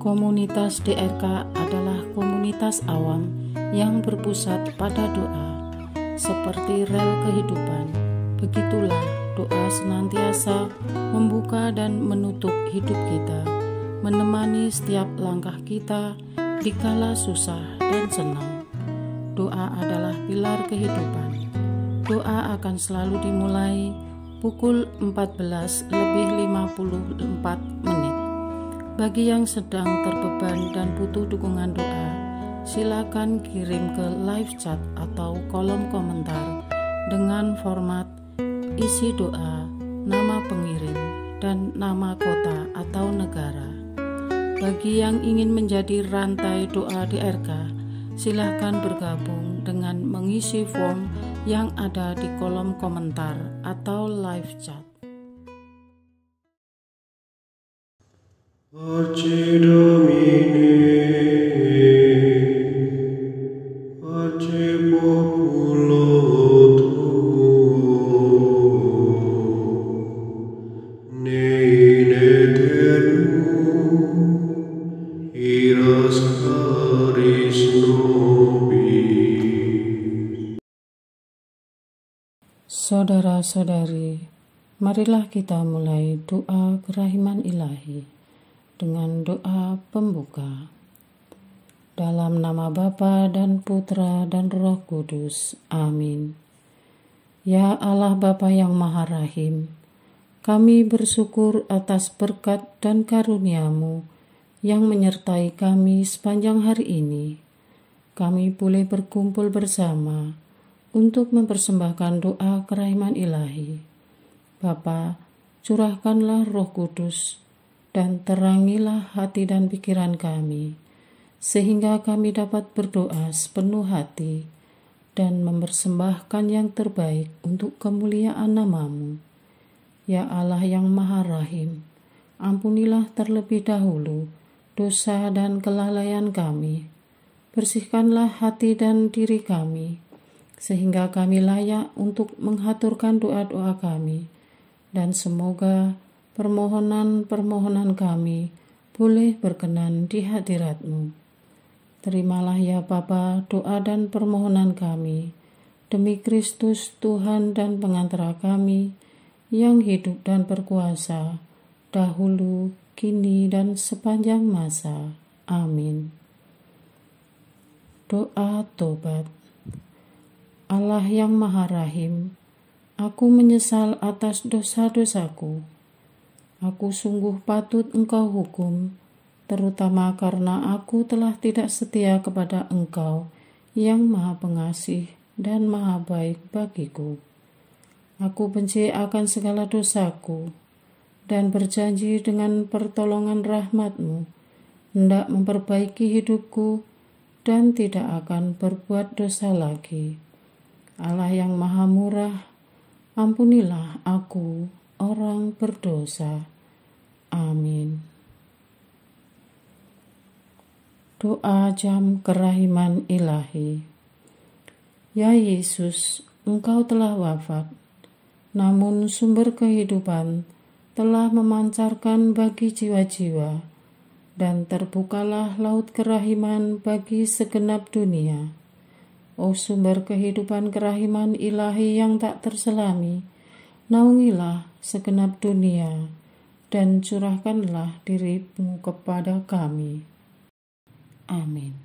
Komunitas DRK adalah komunitas awam yang berpusat pada doa. Seperti rel kehidupan, begitulah doa senantiasa membuka dan menutup hidup kita, menemani setiap langkah kita di kala susah dan senang. Doa adalah pilar kehidupan. Doa akan selalu dimulai pukul 14:54. Bagi yang sedang terbeban dan butuh dukungan doa, silakan kirim ke live chat atau kolom komentar dengan format isi doa, nama pengirim, dan nama kota atau negara. Bagi yang ingin menjadi rantai doa DRK, silakan bergabung dengan mengisi form yang ada di kolom komentar atau live chat. Pace Domini, pace populo tuo, ne in aeternum, iras caris nobis. Saudara-saudari, marilah kita mulai doa kerahiman ilahi dengan doa pembuka. Dalam nama Bapa dan Putra dan Roh Kudus. Amin. Ya Allah Bapa yang Maha Rahim, kami bersyukur atas berkat dan karunia-Mu yang menyertai kami sepanjang hari ini. Kami boleh berkumpul bersama untuk mempersembahkan doa kerahiman ilahi. Bapa, curahkanlah Roh Kudus dan terangilah hati dan pikiran kami, sehingga kami dapat berdoa sepenuh hati dan mempersembahkan yang terbaik untuk kemuliaan nama-Mu. Ya Allah yang Maha Rahim, ampunilah terlebih dahulu dosa dan kelalaian kami. Bersihkanlah hati dan diri kami, sehingga kami layak untuk menghaturkan doa-doa kami, dan semoga permohonan-permohonan kami boleh berkenan di hadirat-Mu. Terimalah ya Bapa doa dan permohonan kami, demi Kristus Tuhan dan pengantara kami, yang hidup dan berkuasa, dahulu, kini, dan sepanjang masa. Amin. Doa tobat. Allah yang Maha Rahim, aku menyesal atas dosa-dosaku. Aku sungguh patut Engkau hukum, terutama karena aku telah tidak setia kepada Engkau yang Maha Pengasih dan Maha Baik bagiku. Aku benci akan segala dosaku dan berjanji dengan pertolongan rahmat-Mu hendak memperbaiki hidupku dan tidak akan berbuat dosa lagi. Allah yang Maha Murah, ampunilah aku, orang berdosa. Amin. Doa jam kerahiman ilahi. Ya Yesus, Engkau telah wafat, namun sumber kehidupan telah memancarkan bagi jiwa-jiwa, dan terbukalah laut kerahiman bagi segenap dunia. O sumber kehidupan kerahiman ilahi yang tak terselami, naungilah segenap dunia, dan curahkanlah diri-Mu kepada kami. Amin.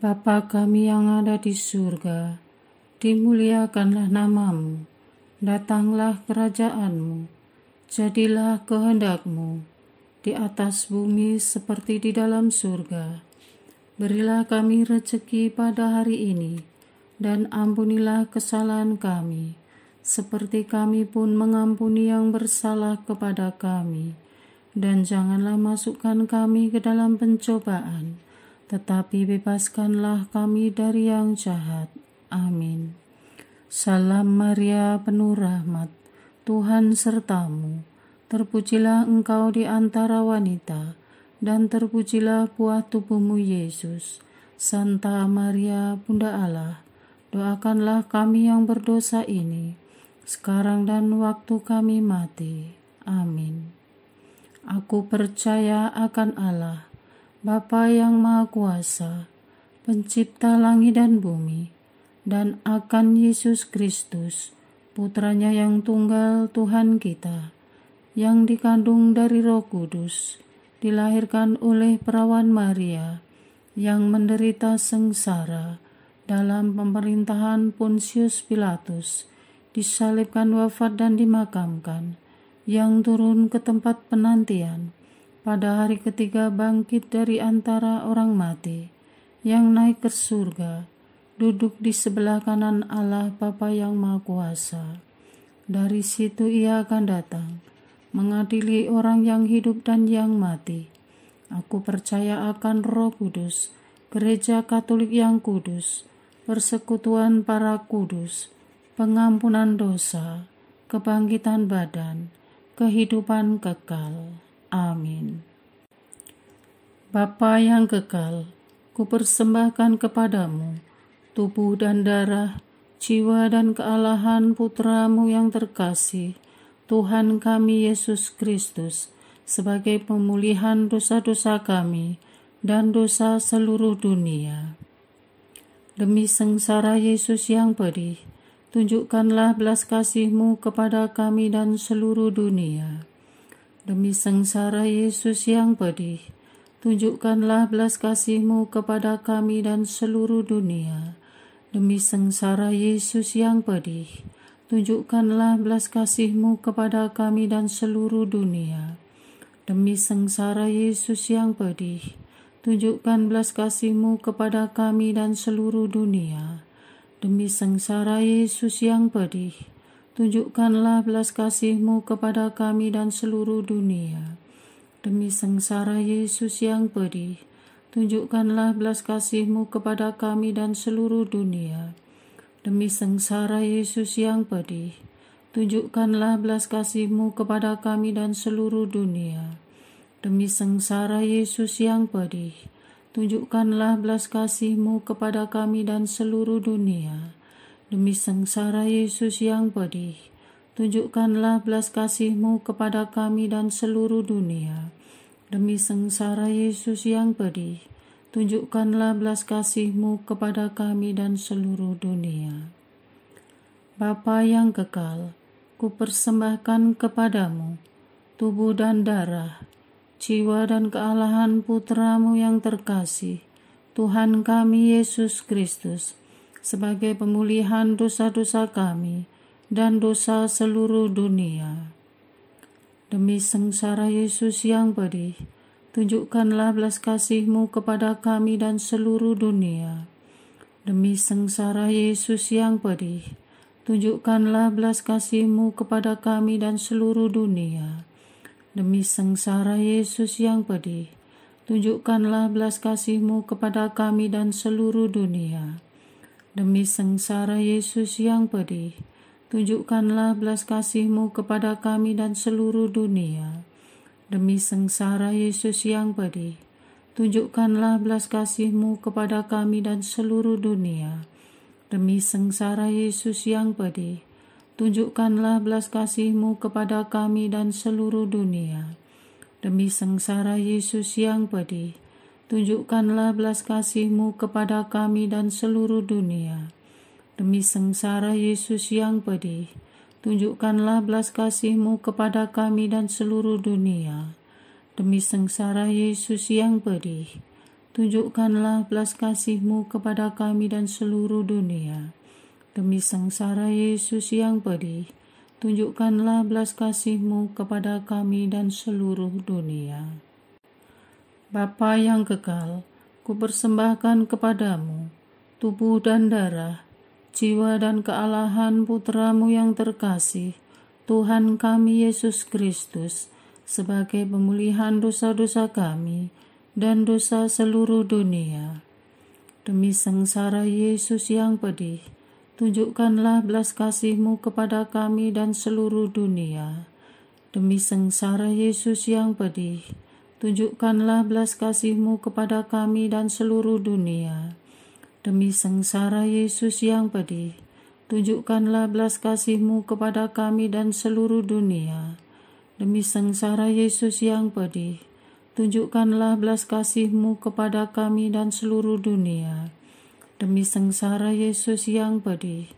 Bapa kami yang ada di surga, dimuliakanlah nama-Mu, datanglah kerajaan-Mu, jadilah kehendak-Mu, di atas bumi seperti di dalam surga. Berilah kami rezeki pada hari ini, dan ampunilah kesalahan kami, seperti kami pun mengampuni yang bersalah kepada kami. Dan janganlah masukkan kami ke dalam pencobaan, tetapi bebaskanlah kami dari yang jahat. Amin. Salam Maria, penuh rahmat, Tuhan sertamu. Terpujilah engkau di antara wanita, dan terpujilah buah tubuhmu Yesus. Santa Maria, Bunda Allah, doakanlah kami yang berdosa ini, sekarang dan waktu kami mati. Amin. Aku percaya akan Allah, Bapa yang Maha Kuasa, Pencipta langit dan bumi, dan akan Yesus Kristus, Putranya yang tunggal Tuhan kita, yang dikandung dari Roh Kudus, dilahirkan oleh perawan Maria, yang menderita sengsara dalam pemerintahan Pontius Pilatus, disalibkan, wafat dan dimakamkan, yang turun ke tempat penantian, pada hari ketiga bangkit dari antara orang mati, yang naik ke surga, duduk di sebelah kanan Allah Bapa yang Maha Kuasa. Dari situ Ia akan datang, mengadili orang yang hidup dan yang mati. Aku percaya akan Roh Kudus, Gereja Katolik yang kudus, persekutuan para kudus, pengampunan dosa, kebangkitan badan, kehidupan kekal. Amin. Bapa yang kekal, kupersembahkan kepadamu tubuh dan darah, jiwa dan kealahan Putramu yang terkasih, Tuhan kami Yesus Kristus, sebagai pemulihan dosa-dosa kami dan dosa seluruh dunia. Demi sengsara Yesus yang pedih, tunjukkanlah belas kasih-Mu kepada kami dan seluruh dunia. Demi sengsara Yesus yang pedih, tunjukkanlah belas kasih-Mu kepada kami dan seluruh dunia. Demi sengsara Yesus yang pedih, tunjukkanlah belas kasih-Mu kepada kami dan seluruh dunia. Demi sengsara Yesus yang pedih, tunjukkan belas kasih-Mu kepada kami dan seluruh dunia. Demi sengsara Yesus yang pedih, tunjukkanlah belas kasih-Mu kepada kami dan seluruh dunia. Demi sengsara Yesus yang pedih, tunjukkanlah belas kasih-Mu kepada kami dan seluruh dunia. Demi sengsara Yesus yang pedih, tunjukkanlah belas kasih-Mu kepada kami dan seluruh dunia. Demi sengsara Yesus yang pedih, tunjukkanlah belas kasih-Mu kepada kami dan seluruh dunia. Demi sengsara Yesus yang pedih, tunjukkanlah belas kasih-Mu kepada kami dan seluruh dunia. Demi sengsara Yesus yang pedih, tunjukkanlah belas kasih-Mu kepada kami dan seluruh dunia. Bapa yang kekal, kupersembahkan kepadamu tubuh dan darah, jiwa dan kealahan Putramu yang terkasih, Tuhan kami Yesus Kristus, sebagai pemulihan dosa-dosa kami dan dosa seluruh dunia. Demi sengsara Yesus yang pedih, tunjukkanlah belas kasih-Mu kepada kami dan seluruh dunia. Demi sengsara Yesus yang pedih, tunjukkanlah belas kasih-Mu kepada kami dan seluruh dunia. Demi sengsara Yesus yang pedih, tunjukkanlah belas kasih-Mu kepada kami dan seluruh dunia. Demi sengsara Yesus yang pedih, tunjukkanlah belas kasih-Mu kepada kami dan seluruh dunia. Demi sengsara Yesus yang pedih, tunjukkanlah belas kasih-Mu kepada kami dan seluruh dunia. Demi sengsara Yesus yang pedih, tunjukkanlah belas kasih-Mu kepada kami dan seluruh dunia. Demi sengsara Yesus yang pedih, tunjukkanlah belas kasih-Mu kepada kami dan seluruh dunia. Demi sengsara Yesus yang pedih, tunjukkanlah belas kasih-Mu kepada kami dan seluruh dunia. Demi sengsara Yesus yang pedih, tunjukkanlah belas kasih-Mu kepada kami dan seluruh dunia. Demi sengsara Yesus yang pedih, tunjukkanlah belas kasih-Mu kepada kami dan seluruh dunia. Bapa yang kekal, kupersembahkan kepadamu tubuh dan darah, jiwa dan kealahan Putra-Mu yang terkasih, Tuhan kami Yesus Kristus, sebagai pemulihan dosa-dosa kami dan dosa seluruh dunia. Demi sengsara Yesus yang pedih, tunjukkanlah belas kasih-Mu kepada kami dan seluruh dunia. Demi sengsara Yesus yang pedih, tunjukkanlah belas kasih-Mu kepada kami dan seluruh dunia. Demi sengsara Yesus yang pedih, tunjukkanlah belas kasih-Mu kepada kami dan seluruh dunia. Demi sengsara Yesus yang pedih, tunjukkanlah belas kasih-Mu kepada kami dan seluruh dunia. Demi sengsara Yesus yang pedih,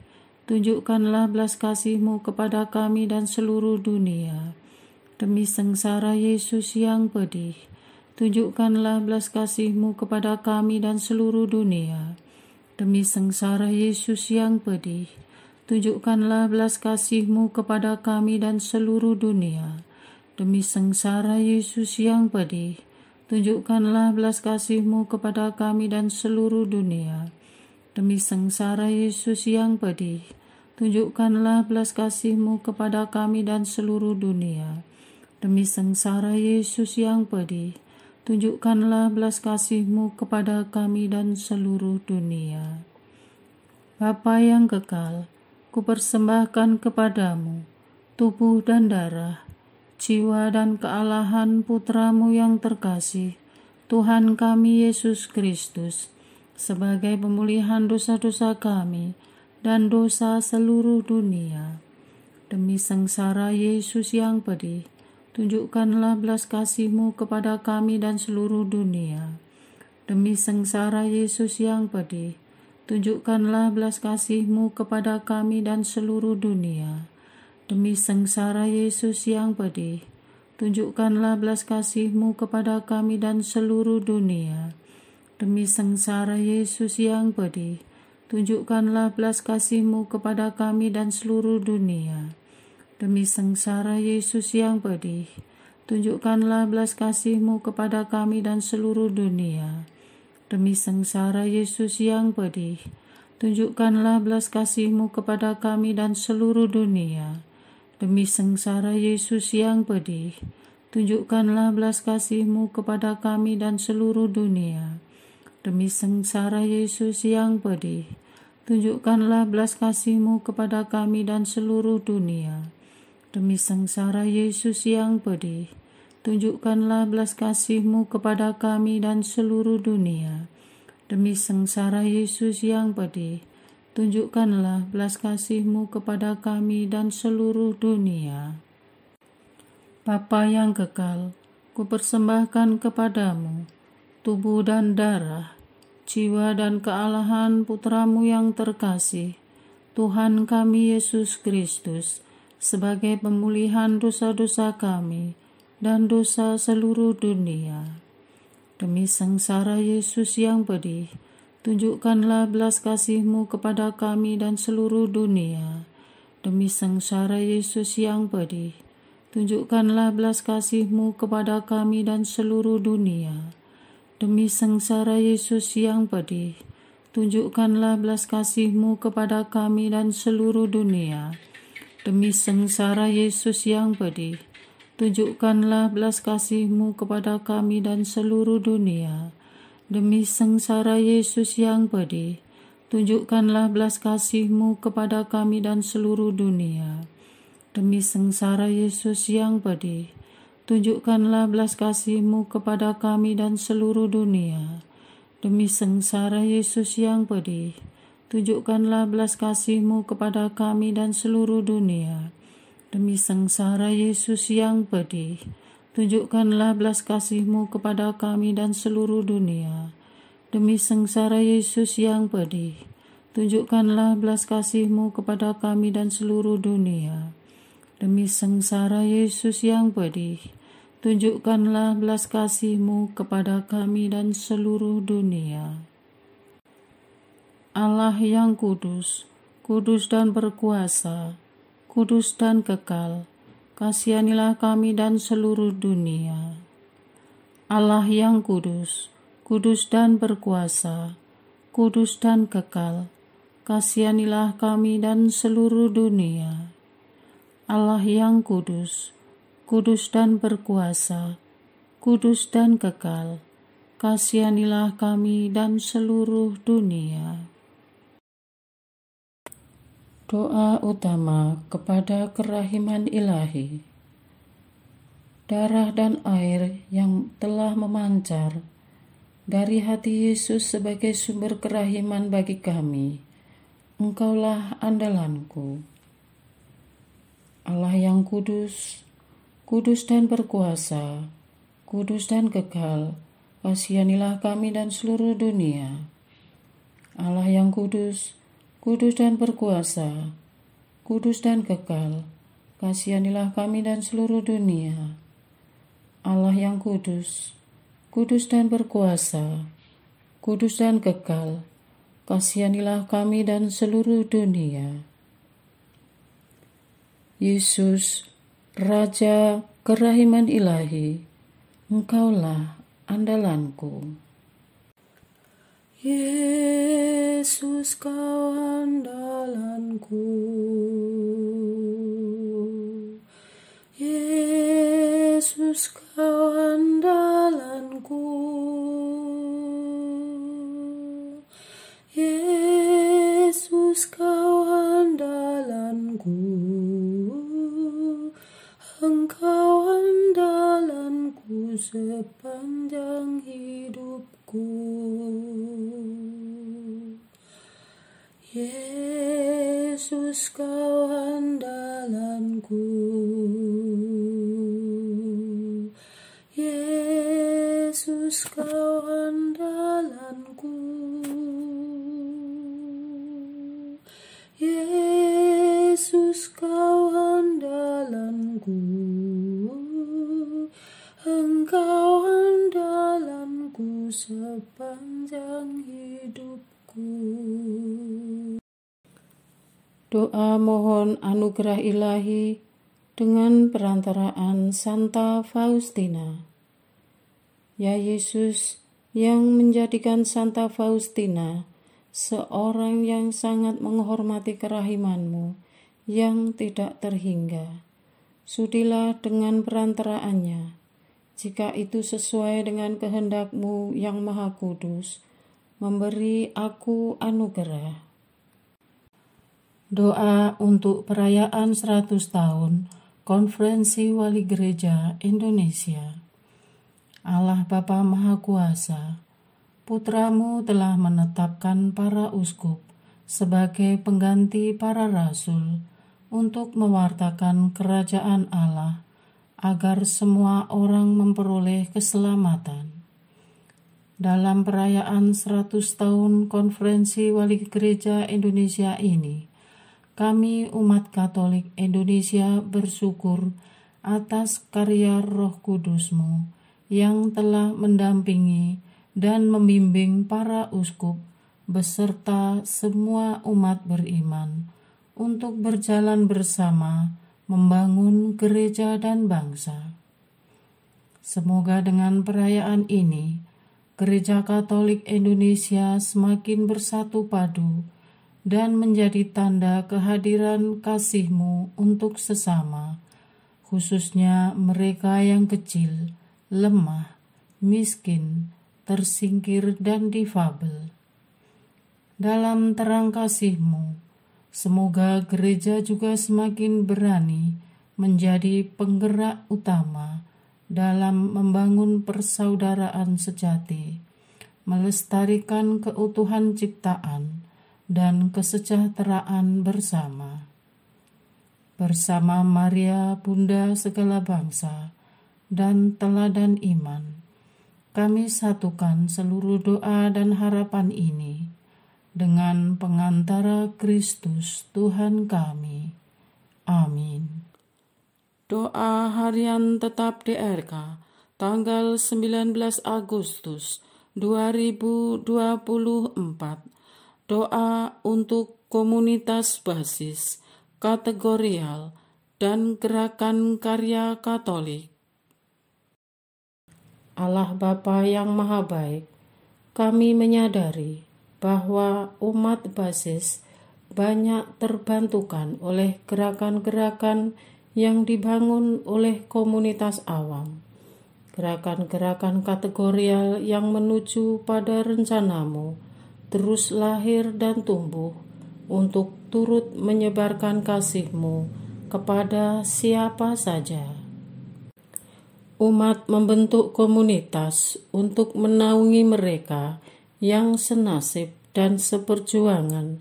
tunjukkanlah belas kasih-Mu kepada kami dan seluruh dunia. Demi sengsara Yesus yang pedih, tunjukkanlah belas kasih-Mu kepada kami dan seluruh dunia. Demi sengsara Yesus yang pedih, tunjukkanlah belas kasih-Mu kepada kami dan seluruh dunia. Demi sengsara Yesus yang pedih, tunjukkanlah belas kasih-Mu kepada kami dan seluruh dunia. Demi sengsara Yesus yang pedih, tunjukkanlah belas kasih-Mu kepada kami dan seluruh dunia. Demi sengsara Yesus yang pedih, tunjukkanlah belas kasih-Mu kepada kami dan seluruh dunia. Bapa yang kekal, kupersembahkan kepadamu tubuh dan darah, jiwa dan kealahan Putra-Mu yang terkasih, Tuhan kami Yesus Kristus, sebagai pemulihan dosa-dosa kami dan dosa seluruh dunia. Demi sengsara Yesus yang pedih, tunjukkanlah belas kasih-Mu kepada kami dan seluruh dunia. Demi sengsara Yesus yang pedih, tunjukkanlah belas kasih-Mu kepada kami dan seluruh dunia. Demi sengsara Yesus yang pedih, tunjukkanlah belas kasih-Mu kepada kami dan seluruh dunia. Demi sengsara Yesus yang pedih, tunjukkanlah belas kasih-Mu kepada kami dan seluruh dunia. Demi sengsara Yesus yang pedih, tunjukkanlah belas kasih-Mu kepada kami dan seluruh dunia. Demi sengsara Yesus yang pedih, tunjukkanlah belas kasih-Mu kepada kami dan seluruh dunia. Demi sengsara Yesus yang pedih, tunjukkanlah belas kasih-Mu kepada kami dan seluruh dunia. Demi sengsara Yesus yang pedih, tunjukkanlah belas kasih-Mu kepada kami dan seluruh dunia. Demi sengsara Yesus yang pedih, tunjukkanlah belas kasih-Mu kepada kami dan seluruh dunia. Demi sengsara Yesus yang pedih, tunjukkanlah belas kasih-Mu kepada kami dan seluruh dunia. Bapa yang kekal, kupersembahkan kepadamu tubuh dan darah, jiwa dan kealahan Putra-Mu yang terkasih, Tuhan kami Yesus Kristus, sebagai pemulihan dosa-dosa kami dan dosa seluruh dunia. Demi sengsara Yesus yang pedih, tunjukkanlah belas kasih-Mu kepada kami dan seluruh dunia. Demi sengsara Yesus yang pedih, tunjukkanlah belas kasih-Mu kepada kami dan seluruh dunia. Demi sengsara Yesus yang pedih, tunjukkanlah belas kasih-Mu kepada kami dan seluruh dunia. Demi sengsara Yesus yang pedih, tunjukkanlah belas kasih-Mu kepada kami dan seluruh dunia. Demi sengsara Yesus yang pedih, tunjukkanlah belas kasih-Mu kepada kami dan seluruh dunia. Demi sengsara Yesus yang pedih, tunjukkanlah belas kasih-Mu kepada kami dan seluruh dunia. Demi sengsara Yesus yang pedih, tunjukkanlah belas kasih-Mu kepada kami dan seluruh dunia. Demi sengsara Yesus yang pedih, tunjukkanlah belas kasih-Mu kepada kami dan seluruh dunia. Demi sengsara Yesus yang pedih, tunjukkanlah belas kasih-Mu kepada kami dan seluruh dunia. Demi sengsara Yesus yang pedih, tunjukkanlah belas kasih-Mu kepada kami dan seluruh dunia. Allah yang kudus, kudus dan berkuasa, kudus dan kekal, kasihanilah kami dan seluruh dunia. Allah yang kudus, kudus dan berkuasa, kudus dan kekal, kasihanilah kami dan seluruh dunia. Allah yang kudus, kudus dan berkuasa, kudus dan kekal, kasihanilah kami dan seluruh dunia. Doa utama kepada kerahiman ilahi. Darah dan air yang telah memancar dari hati Yesus sebagai sumber kerahiman bagi kami, Engkaulah andalanku. Allah yang kudus, kudus dan berkuasa, kudus dan kekal, kasihanilah kami dan seluruh dunia. Allah yang kudus, kudus dan berkuasa, kudus dan kekal, kasihanilah kami dan seluruh dunia. Allah yang kudus, kudus dan berkuasa, kudus dan kekal, kasihanilah kami dan seluruh dunia. Yesus, Raja kerahiman ilahi, Engkaulah andalanku. Yesus, Kau andalanku. Yesus, Kau andalanku. Yesus, Kau andalanku. Engkau andalanku sepanjang hidupku. Yesus, Kau andalanku. Yesus, Kau andalanku. Yesus, Kau andalanku. Engkau andalanku sepanjang hidupku. Doa mohon anugerah ilahi dengan perantaraan Santa Faustina. Ya Yesus, yang menjadikan Santa Faustina seorang yang sangat menghormati kerahiman-Mu yang tidak terhingga, sudilah dengan perantaraannya, jika itu sesuai dengan kehendak-Mu yang maha kudus, memberi aku anugerah. Doa untuk perayaan 100 tahun Konferensi Wali Gereja Indonesia. Allah Bapa Maha Kuasa, Putra-Mu telah menetapkan para uskup sebagai pengganti para rasul untuk mewartakan kerajaan Allah agar semua orang memperoleh keselamatan. Dalam perayaan 100 tahun Konferensi Wali Gereja Indonesia ini, kami umat Katolik Indonesia bersyukur atas karya Roh Kudus-Mu yang telah mendampingi dan membimbing para uskup beserta semua umat beriman untuk berjalan bersama membangun gereja dan bangsa. Semoga dengan perayaan ini, Gereja Katolik Indonesia semakin bersatu padu dan menjadi tanda kehadiran kasih-Mu untuk sesama, khususnya mereka yang kecil, lemah, miskin, tersingkir, dan difabel. Dalam terang kasih-Mu, semoga gereja juga semakin berani menjadi penggerak utama dalam membangun persaudaraan sejati, melestarikan keutuhan ciptaan, dan kesejahteraan bersama. Bersama Maria, Bunda segala bangsa, dan teladan iman, kami satukan seluruh doa dan harapan ini dengan pengantara Kristus Tuhan kami. Amin. Doa harian tetap DRK tanggal 19 Agustus 2024. Doa untuk komunitas basis, kategorial, dan gerakan karya Katolik. Allah Bapa yang Maha Baik, kami menyadari bahwa umat basis banyak terbantukan oleh gerakan-gerakan yang dibangun oleh komunitas awam. Gerakan-gerakan kategorial yang menuju pada rencanamu terus lahir dan tumbuh untuk turut menyebarkan kasih-Mu kepada siapa saja. Umat membentuk komunitas untuk menaungi mereka yang senasib dan seperjuangan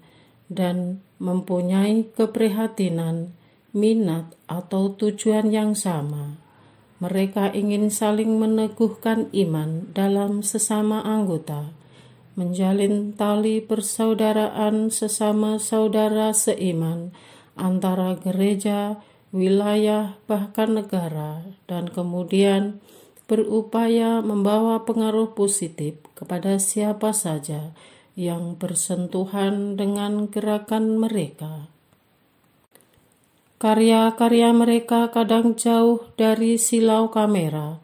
dan mempunyai keprihatinan, minat atau tujuan yang sama. Mereka ingin saling meneguhkan iman dalam sesama anggota, menjalin tali persaudaraan sesama saudara seiman antara gereja, wilayah, bahkan negara, dan kemudian berupaya membawa pengaruh positif kepada siapa saja yang bersentuhan dengan gerakan mereka. Karya-karya mereka kadang jauh dari silau kamera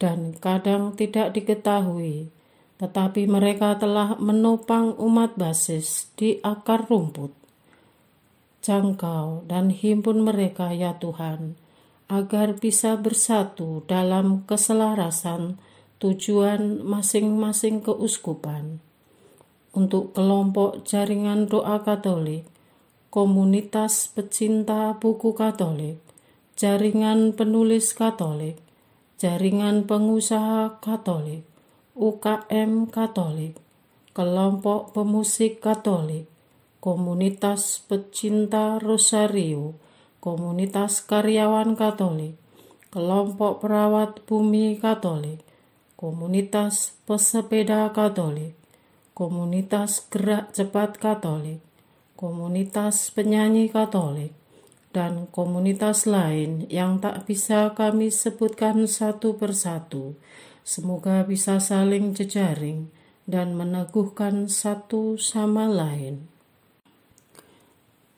dan kadang tidak diketahui, tetapi mereka telah menopang umat basis di akar rumput. Jangkau dan himpun mereka ya Tuhan, agar bisa bersatu dalam keselarasan tujuan masing-masing keuskupan. Untuk kelompok jaringan doa Katolik, komunitas pecinta buku Katolik, jaringan penulis Katolik, jaringan pengusaha Katolik, UKM Katolik, kelompok pemusik Katolik, komunitas pecinta Rosario, komunitas karyawan Katolik, kelompok perawat bumi Katolik, komunitas pesepeda Katolik, komunitas gerak cepat Katolik, komunitas penyanyi Katolik, dan komunitas lain yang tak bisa kami sebutkan satu persatu. Semoga bisa saling jejaring dan meneguhkan satu sama lain.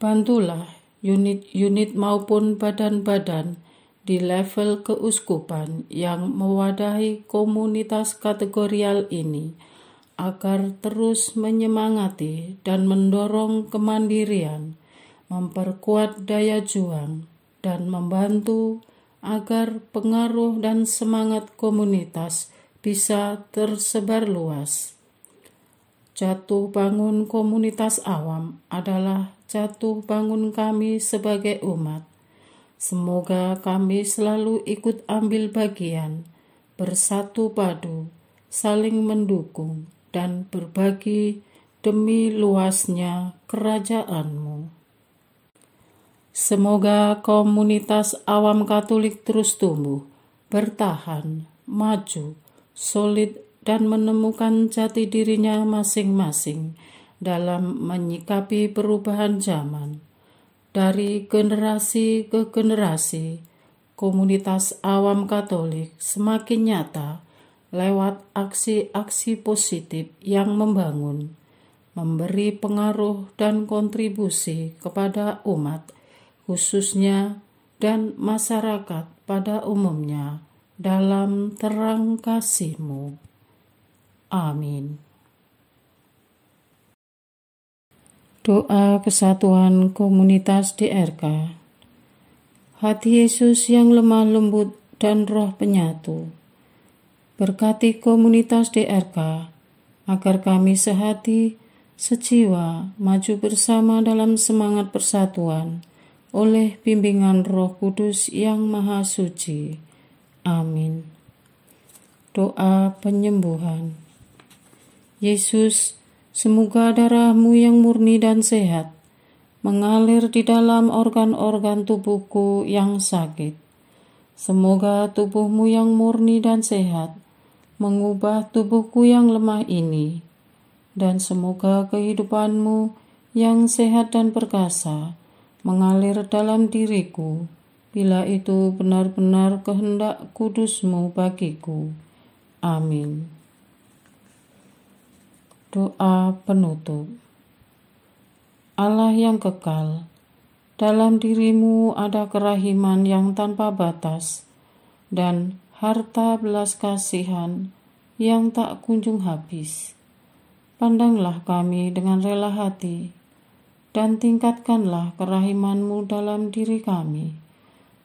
Bantulah unit-unit maupun badan-badan di level keuskupan yang mewadahi komunitas kategorial ini agar terus menyemangati dan mendorong kemandirian, memperkuat daya juang, dan membantu agar pengaruh dan semangat komunitas bisa tersebar luas. Jatuh bangun komunitas awam adalah jatuh bangun kami sebagai umat. Semoga kami selalu ikut ambil bagian, bersatu padu, saling mendukung, dan berbagi demi luasnya kerajaan-Mu. Semoga komunitas awam Katolik terus tumbuh, bertahan, maju, solid, dan menemukan jati dirinya masing-masing dalam menyikapi perubahan zaman. Dari generasi ke generasi, komunitas awam Katolik semakin nyata lewat aksi-aksi positif yang membangun, memberi pengaruh dan kontribusi kepada umat, khususnya, dan masyarakat pada umumnya, dalam terang kasih-Mu. Amin. Doa kesatuan komunitas DRK. Hati Yesus yang lemah lembut dan roh penyatu, berkati komunitas DRK agar kami sehati, sejiwa, maju bersama dalam semangat persatuan oleh bimbingan Roh Kudus yang Maha Suci. Amin. Doa penyembuhan. Yesus, semoga darah-Mu yang murni dan sehat mengalir di dalam organ-organ tubuhku yang sakit. Semoga tubuh-Mu yang murni dan sehat mengubah tubuhku yang lemah ini, dan semoga kehidupan-Mu yang sehat dan perkasa mengalir dalam diriku, bila itu benar-benar kehendak kudus-Mu bagiku. Amin. Doa penutup. Allah yang kekal, dalam diri-Mu ada kerahiman yang tanpa batas dan harta belas kasihan yang tak kunjung habis. Pandanglah kami dengan rela hati, dan tingkatkanlah kerahiman-Mu dalam diri kami,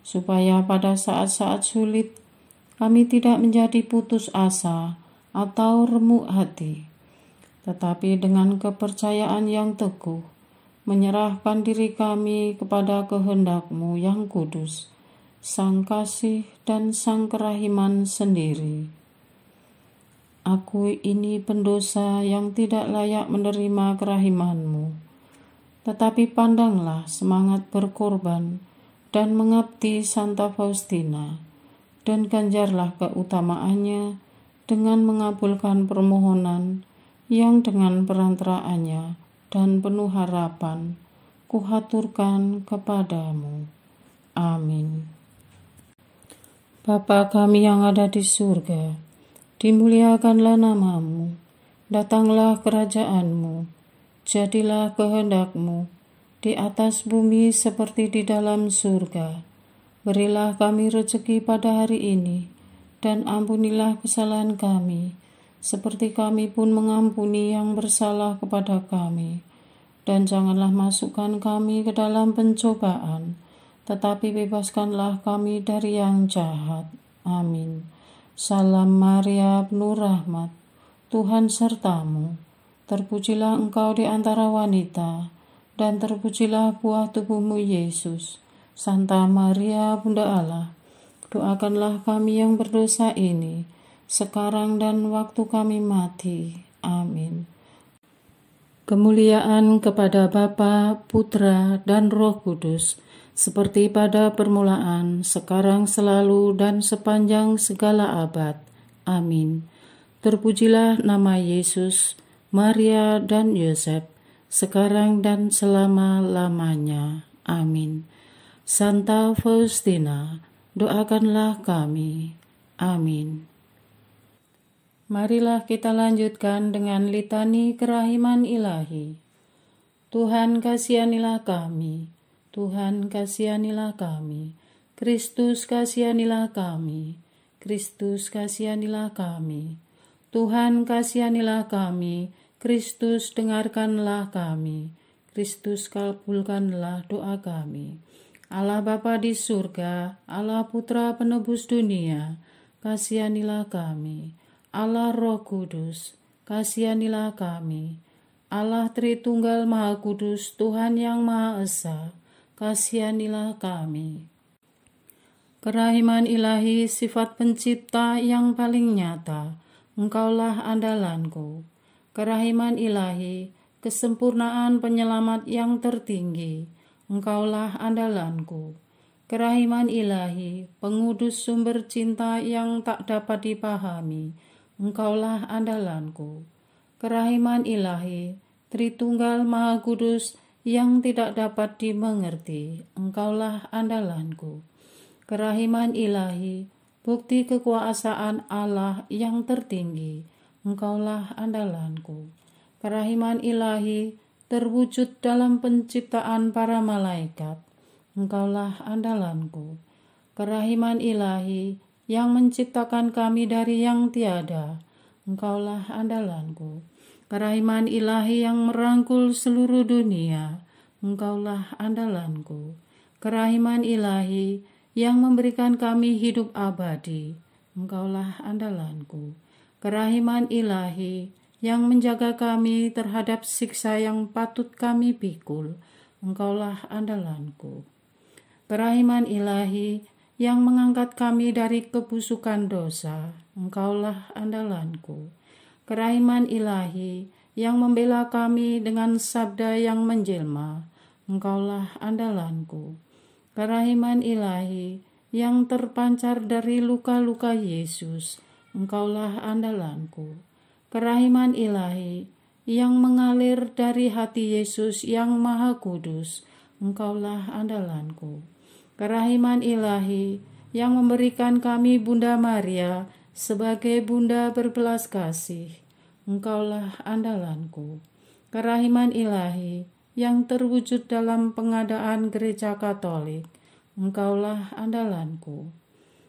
supaya pada saat-saat sulit kami tidak menjadi putus asa atau remuk hati, tetapi dengan kepercayaan yang teguh, menyerahkan diri kami kepada kehendak-Mu yang kudus, Sang Kasih dan Sang Kerahiman sendiri. Aku ini pendosa yang tidak layak menerima kerahiman-Mu, tetapi pandanglah semangat berkorban dan mengabdi Santa Faustina, dan ganjarlah keutamaannya dengan mengabulkan permohonan yang dengan perantaraannya dan penuh harapan kuhaturkan kepadamu. Amin. Bapa kami yang ada di surga, dimuliakanlah nama-Mu, datanglah kerajaan-Mu, jadilah kehendak-Mu di atas bumi seperti di dalam surga. Berilah kami rezeki pada hari ini, dan ampunilah kesalahan kami, seperti kami pun mengampuni yang bersalah kepada kami. Dan janganlah masukkan kami ke dalam pencobaan, tetapi bebaskanlah kami dari yang jahat. Amin. Salam Maria, penuh rahmat, Tuhan sertamu. Terpujilah engkau di antara wanita, dan terpujilah buah tubuhmu Yesus. Santa Maria, Bunda Allah, doakanlah kami yang berdosa ini, sekarang dan waktu kami mati. Amin. Kemuliaan kepada Bapa, Putra, dan Roh Kudus, seperti pada permulaan, sekarang, selalu, dan sepanjang segala abad. Amin. Terpujilah nama Yesus, Maria, dan Yosef, sekarang dan selama-lamanya. Amin. Santa Faustina, doakanlah kami. Amin. Marilah kita lanjutkan dengan litani kerahiman ilahi. Tuhan kasihanilah kami, Tuhan kasihanilah kami, Kristus kasihanilah kami, Kristus kasihanilah kami, Tuhan kasihanilah kami, Kristus dengarkanlah kami, Kristus kabulkanlah doa kami. Allah Bapa di surga, Allah Putra penebus dunia, kasihanilah kami. Allah Roh Kudus, kasihanilah kami. Allah Tritunggal Maha Kudus, Tuhan yang Maha Esa, kasihanilah kami. Kerahiman ilahi, sifat pencipta yang paling nyata, Engkaulah andalanku. Kerahiman ilahi, kesempurnaan penyelamat yang tertinggi, Engkaulah andalanku. Kerahiman ilahi, pengudus sumber cinta yang tak dapat dipahami, Engkaulah andalanku. Kerahiman ilahi, Tritunggal Maha Kudus yang tidak dapat dimengerti, Engkaulah andalanku. Kerahiman ilahi, bukti kekuasaan Allah yang tertinggi, Engkaulah andalanku. Kerahiman ilahi, terwujud dalam penciptaan para malaikat, Engkaulah andalanku. Kerahiman ilahi, yang menciptakan kami dari yang tiada, Engkaulah andalanku. Kerahiman ilahi yang merangkul seluruh dunia, Engkaulah andalanku. Kerahiman ilahi yang memberikan kami hidup abadi, Engkaulah andalanku. Kerahiman ilahi yang menjaga kami terhadap siksa yang patut kami pikul, Engkaulah andalanku. Kerahiman ilahi yang mengangkat kami dari kebusukan dosa, Engkaulah andalanku. Kerahiman ilahi yang membela kami dengan sabda yang menjelma, Engkaulah andalanku. Kerahiman ilahi yang terpancar dari luka-luka Yesus, Engkaulah andalanku. Kerahiman ilahi yang mengalir dari hati Yesus yang Maha Kudus, Engkaulah andalanku. Kerahiman ilahi yang memberikan kami Bunda Maria sebagai Bunda berbelas kasih, Engkaulah andalanku. Kerahiman ilahi yang terwujud dalam pengadaan Gereja Katolik, Engkaulah andalanku.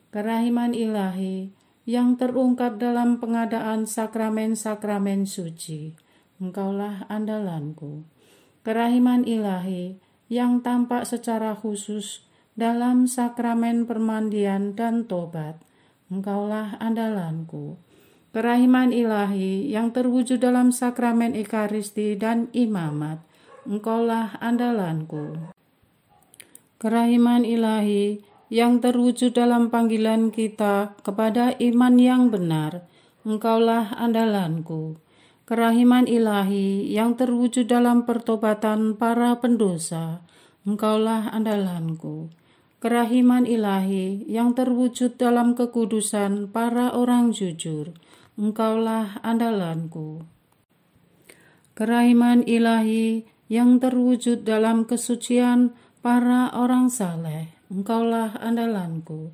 Kerahiman ilahi yang terungkap dalam pengadaan sakramen-sakramen suci, Engkaulah andalanku. Kerahiman ilahi yang tampak secara khusus dalam sakramen permandian dan tobat, Engkaulah andalanku. Kerahiman ilahi yang terwujud dalam sakramen ekaristi dan imamat, Engkaulah andalanku. Kerahiman ilahi yang terwujud dalam panggilan kita kepada iman yang benar, Engkaulah andalanku. Kerahiman ilahi yang terwujud dalam pertobatan para pendosa, Engkaulah andalanku. Kerahiman ilahi yang terwujud dalam kekudusan para orang jujur, Engkaulah andalanku. Kerahiman ilahi yang terwujud dalam kesucian para orang saleh, Engkaulah andalanku.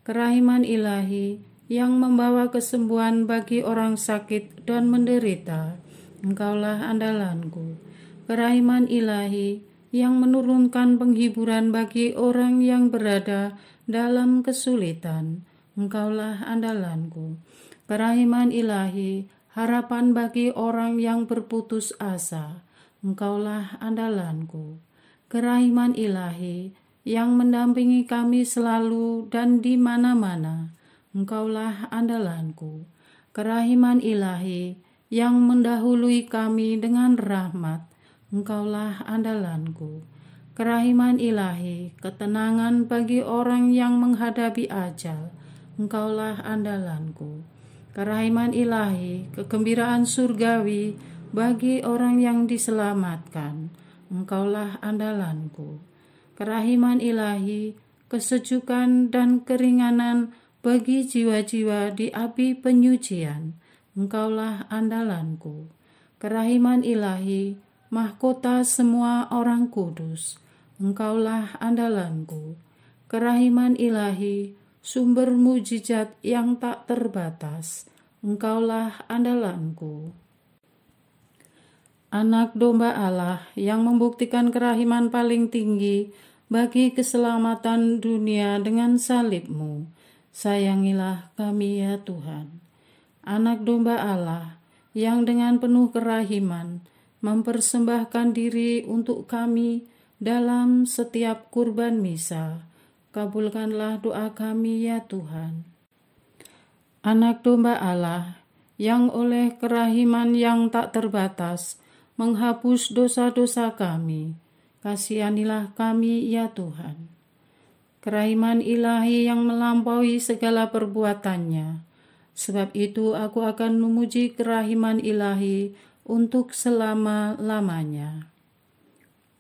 Kerahiman ilahi yang membawa kesembuhan bagi orang sakit dan menderita, Engkaulah andalanku. Kerahiman ilahi yang menurunkan penghiburan bagi orang yang berada dalam kesulitan, Engkaulah andalanku. Kerahiman ilahi, harapan bagi orang yang berputus asa, Engkaulah andalanku. Kerahiman ilahi yang mendampingi kami selalu dan di mana-mana, Engkaulah andalanku. Kerahiman ilahi yang mendahului kami dengan rahmat, Engkaulah andalanku. Kerahiman ilahi, ketenangan bagi orang yang menghadapi ajal, Engkaulah andalanku. Kerahiman ilahi, kegembiraan surgawi bagi orang yang diselamatkan, Engkaulah andalanku. Kerahiman ilahi, kesejukan dan keringanan bagi jiwa-jiwa di api penyucian, Engkaulah andalanku. Kerahiman ilahi, mahkota semua orang kudus, Engkaulah andalanku. Kerahiman ilahi, sumber mujizat yang tak terbatas, Engkaulah andalanku. Anak domba Allah yang membuktikan kerahiman paling tinggi bagi keselamatan dunia dengan salib-Mu, sayangilah kami ya Tuhan. Anak domba Allah yang dengan penuh kerahiman mempersembahkan diri untuk kami dalam setiap kurban misa, kabulkanlah doa kami ya Tuhan. Anak domba Allah yang oleh kerahiman yang tak terbatas menghapus dosa-dosa kami, kasihanilah kami ya Tuhan. Kerahiman ilahi yang melampaui segala perbuatannya, sebab itu aku akan memuji kerahiman ilahi untuk selama-lamanya.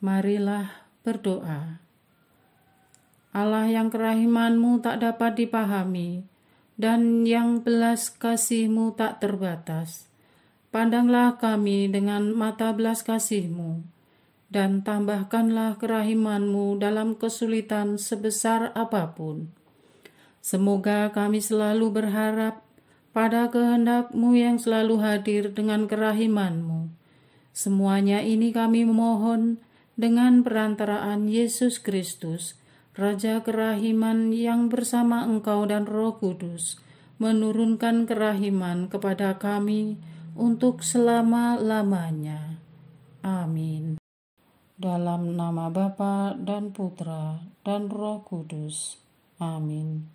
Marilah berdoa. Allah yang kerahiman-Mu tak dapat dipahami dan yang belas kasih-Mu tak terbatas, pandanglah kami dengan mata belas kasih-Mu dan tambahkanlah kerahiman-Mu dalam kesulitan sebesar apapun. Semoga kami selalu berharap pada kehendak-Mu yang selalu hadir dengan kerahiman-Mu. Semuanya ini kami memohon dengan perantaraan Yesus Kristus, Raja kerahiman yang bersama Engkau dan Roh Kudus, menurunkan kerahiman kepada kami untuk selama-lamanya. Amin. Dalam nama Bapa dan Putra dan Roh Kudus. Amin.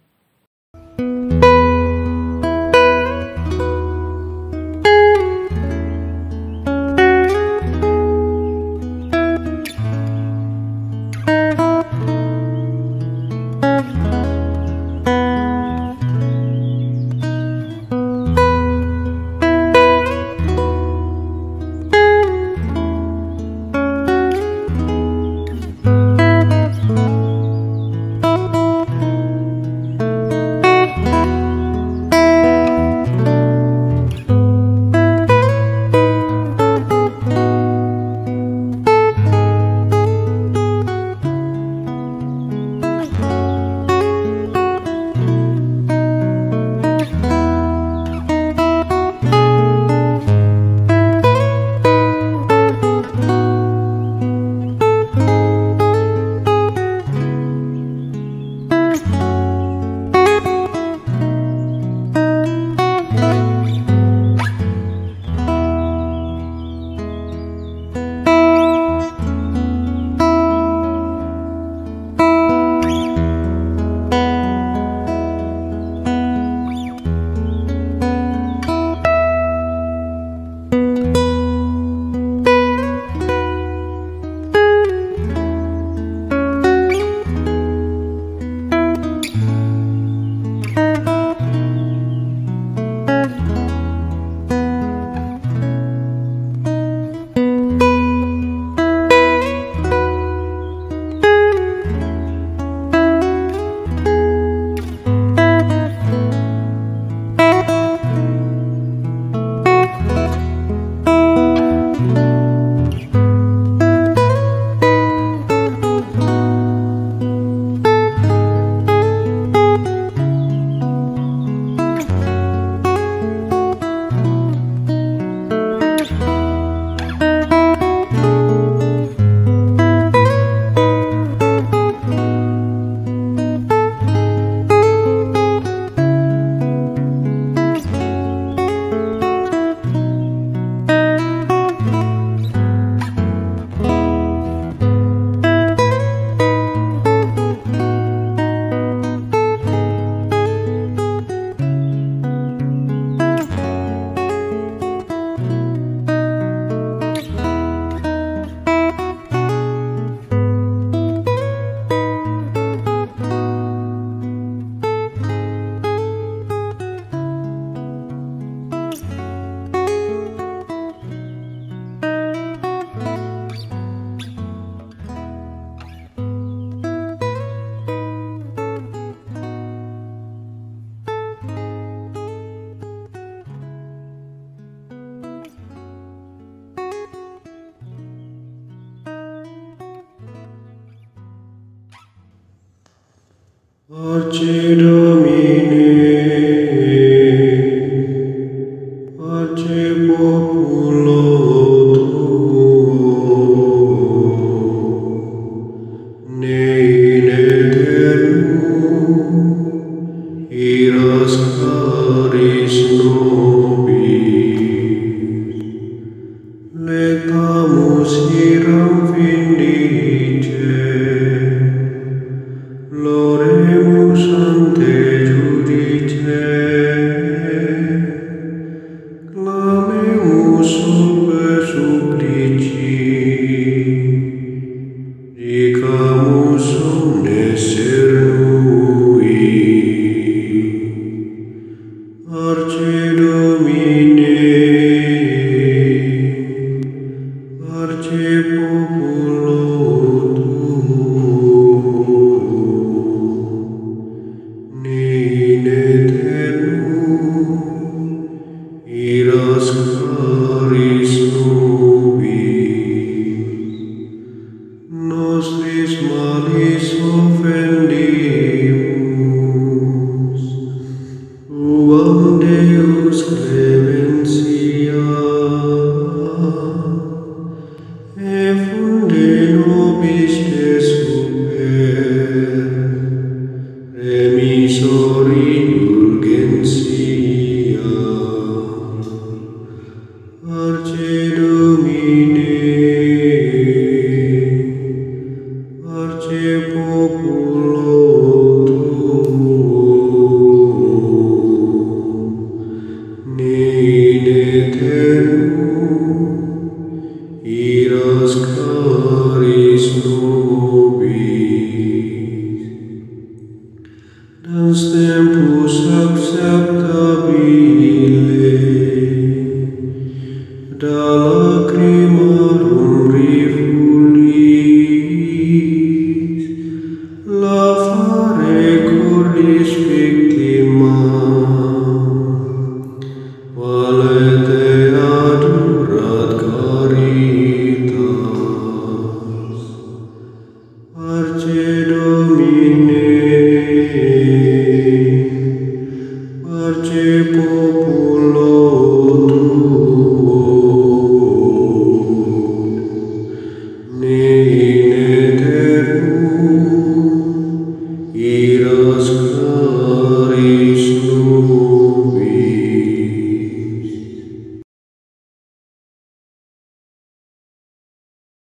Parce Domine, parce populo tuo, ne in aeternum iras caris nobis, letamus iram vindice, Loremus ante judice, clamemus sube supplici, dicamus omnes cernui. Parce Domine, parce populo in aeternum iras caris nobis, nostris malis offendimus, tuam Deus clementia, e funde nobis te super, remisori indulgentia. Parce Domine, parce populo tuo, ne in aeternum iras caris nobis. Dans tempus acceptabile, da lacrimarum rifulis, lavare cordis victima, valete adurat caritas. Parce Domine, parce populo tuo, ne